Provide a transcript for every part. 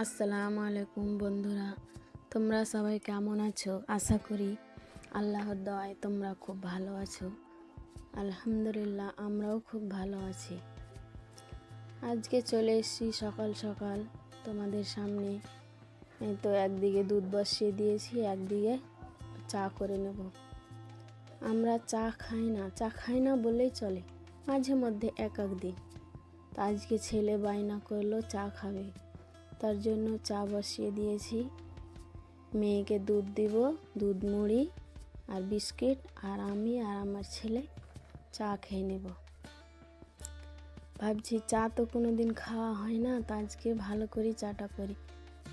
আসসালামু আলাইকুম বন্ধুরা, তোমরা সবাই কেমন আছো? আশা করি আল্লাহর দয়ায় তোমরা খুব ভালো আছো। আলহামদুলিল্লাহ, আমরাও খুব ভালো আছি। আজকে চলে এসেছি সকাল সকাল তোমাদের সামনে। এই তো একদিকে দুধ বসিয়ে দিয়েছি, একদিকে চা করে নেব। আমরা চা খাই না বললেই চলে, মাঝে মধ্যে এক দিন। তো আজকে ছেলে বায়না করলো চা খাবে, তার জন্য চা বসিয়ে দিয়েছি। মেয়েকে দুধ দিব, দুধ মুড়ি আর বিস্কিট, আর আমি আর আমার ছেলে চা খেয়ে নেব। ভাবছি চা তো কোনো দিন খাওয়া হয় না, তা আজকে ভালো করে চাটা করি।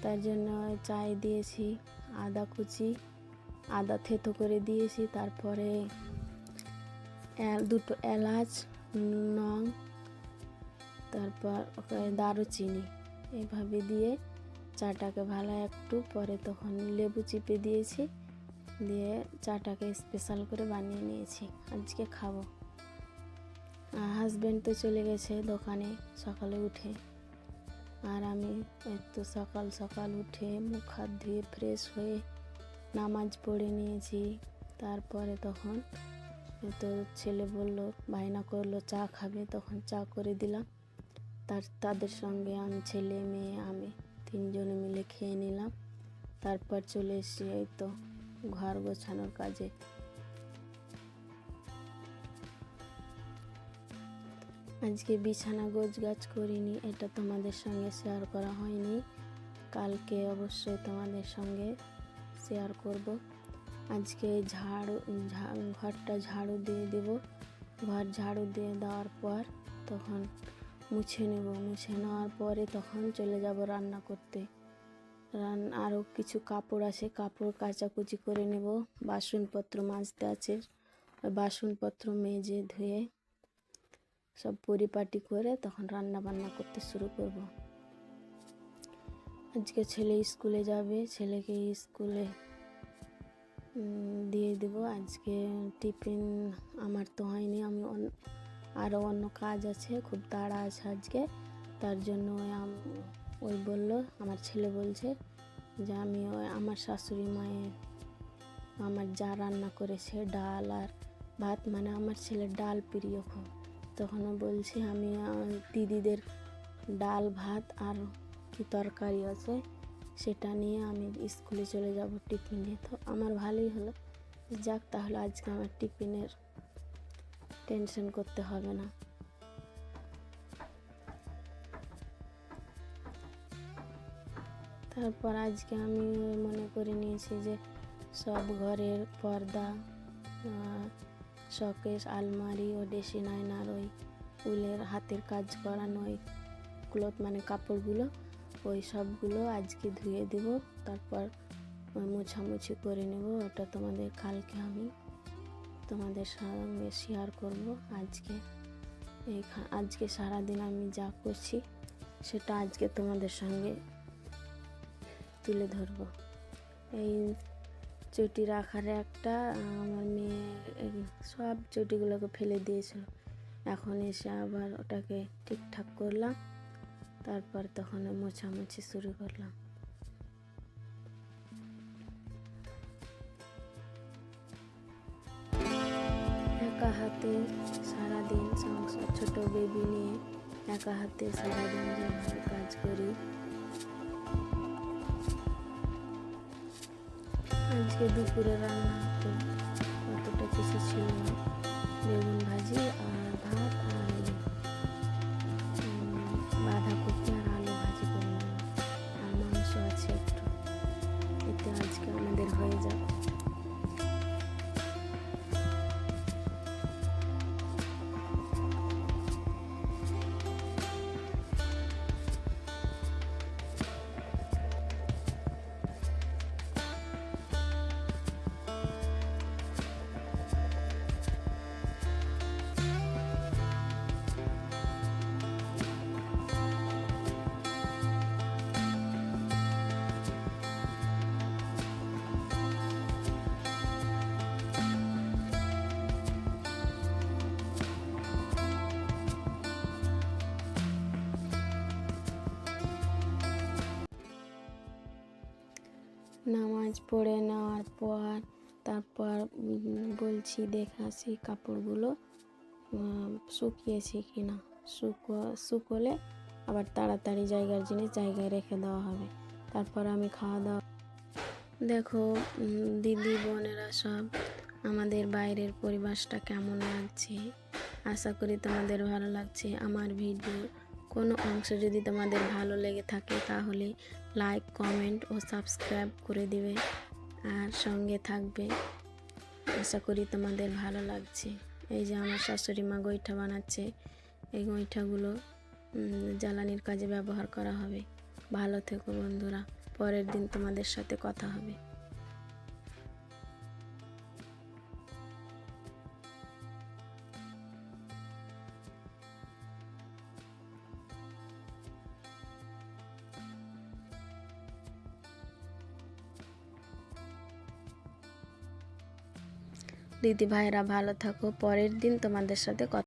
তার জন্য চায়ে দিয়েছি আদা কুচি, আদা থেতো করে দিয়েছি, তারপরে দুটো এলাচ, লং, তারপর দারুচিনি, এইভাবে দিয়ে চাটাকে ভালো একটু পরে তখন লেবু চিপে দিয়েছি, দিয়ে চাটাকে স্পেশাল করে বানিয়ে নিয়েছি, আজকে খাবো। হাজব্যান্ড তো চলে গেছে দোকানে সকালে উঠে, আর আমি একটু সকাল সকাল উঠে মুখ হাত ধুয়ে ফ্রেশ হয়ে নামাজ পড়ে নিয়েছি। তারপরে তখন তো ছেলে বললো, বায়না করলো চা খাবে, তখন চা করে দিলাম। তাদের সঙ্গে আমি, ছেলে মেয়ে, আমি তিনজনে মিলে খেয়ে নিলাম। তারপর চলে এসেছি এই তো ঘর গোছানোর কাজে। আজকে বিছানা গোছগাছ করিনি, এটা তোমাদের সঙ্গে শেয়ার করা হয়নি, কালকে অবশ্যই তোমাদের সঙ্গে শেয়ার করব। আজকে ঘরটা ঝাড়ু দিয়ে দেব। ঘর ঝাড়ু দিয়ে দেওয়ার পর তখন মুছে নেব, মুছে নেওয়ার পরে তখন চলে যাব রান্না করতে। আরও কিছু কাপড় আছে, কাপড় কাচাকুচি করে নেব। বাসনপত্র মাজতে আছে, ওই বাসনপত্র মেজে ধুয়ে সব পরিপাটি করে তখন রান্না বান্না করতে শুরু করব। আজকে ছেলে স্কুলে যাবে, ছেলেকে স্কুলে দিয়ে দেব। আজকে টিফিন আমার তো হয়নি, আমি আরও অন্য কাজ আছে, খুব তাড়া আছে আজকে। তার জন্য ওই বললো, আমার ছেলে বলছে যে আমি আমার শাশুড়ি মায়ের, আমার যা রান্না করেছে ডাল আর ভাত, মানে আমার ছেলের ডাল প্রিয় খুব, তখনও বলছি আমি দিদিদের ডাল ভাত আর কি তরকারি আছে সেটা নিয়ে আমি স্কুলে চলে যাব টিফিনে। তো আমার ভালোই হলো, যাক তাহলে আজকে আমার টিফিনের টেনশন করতে হবে না। তারপর আজকে আমি মনে করে নিয়েছি যে সব ঘরের পর্দা, শোকেস, আলমারি ও ড্রেসিং আয়নার ওই উলের হাতের কাজ করানো ওই ক্লথ মানে কাপড়গুলো, ওই সবগুলো আজকে ধুয়ে দেব। তারপর মোছামুছি করে নেব, ওটা তোমাদের কালকে আমি তোমাদের সঙ্গে শেয়ার করব। আজকে সারাদিন আমি যা করছি সেটা আজকে তোমাদের সঙ্গে তুলে ধরবো। এই চটি রাখার একটা, আমার মেয়ে সব চটিগুলোকে ফেলে দিয়েছিল, এখন এসে আবার ওটাকে ঠিকঠাক করলাম, তারপর তখন মোছামুছি শুরু করলাম। একা হাতে সারাদিন সংসার, ছোট বেবি নিয়ে একা হাতে সারাদিন যেভাবে কাজ করি, আজকে দুপুরে রান্না অতটা কিছু ছিল না, বেগুন ভাজি আর ভাত আর বাঁধাকপি আর আলু ভাজি করে নেব, আর মাংস আছে একটু, এতে আজকে আমাদের হয়ে যাবে। নামাজ পড়ে নেওয়ার পর তারপর বলছি দেখে আসি কাপড়গুলো শুকিয়েছে কি না। শুকোলে আবার তাড়াতাড়ি জায়গার জিনিস জায়গায় রেখে দেওয়া হবে। তারপর আমি খাওয়া দাওয়া দেখো দিদি বোনেরা সব আমাদের বাইরের পরিবেশটা কেমন লাগছে। আশা করি তোমাদের ভালো লাগছে। আমার ভিডিও কোনো অংশ যদি তোমাদের ভালো লেগে থাকে তাহলে লাইক কমেন্ট ও সাবস্ক্রাইব করে দিবে আর সঙ্গে থাকবে। আশা করি তোমাদের ভালো লাগছে। এই যে আমার শাশুড়ি মা গইঠা বানাচ্ছে। এই গইঠাগুলো জ্বালানির কাজে ব্যবহার করা হবে। ভালো থেকো বন্ধুরা, পরের দিন তোমাদের সাথে কথা হবে। দিদি ভাইরা ভালো থাকো, পরের দিন তোমাদের সাথে কথা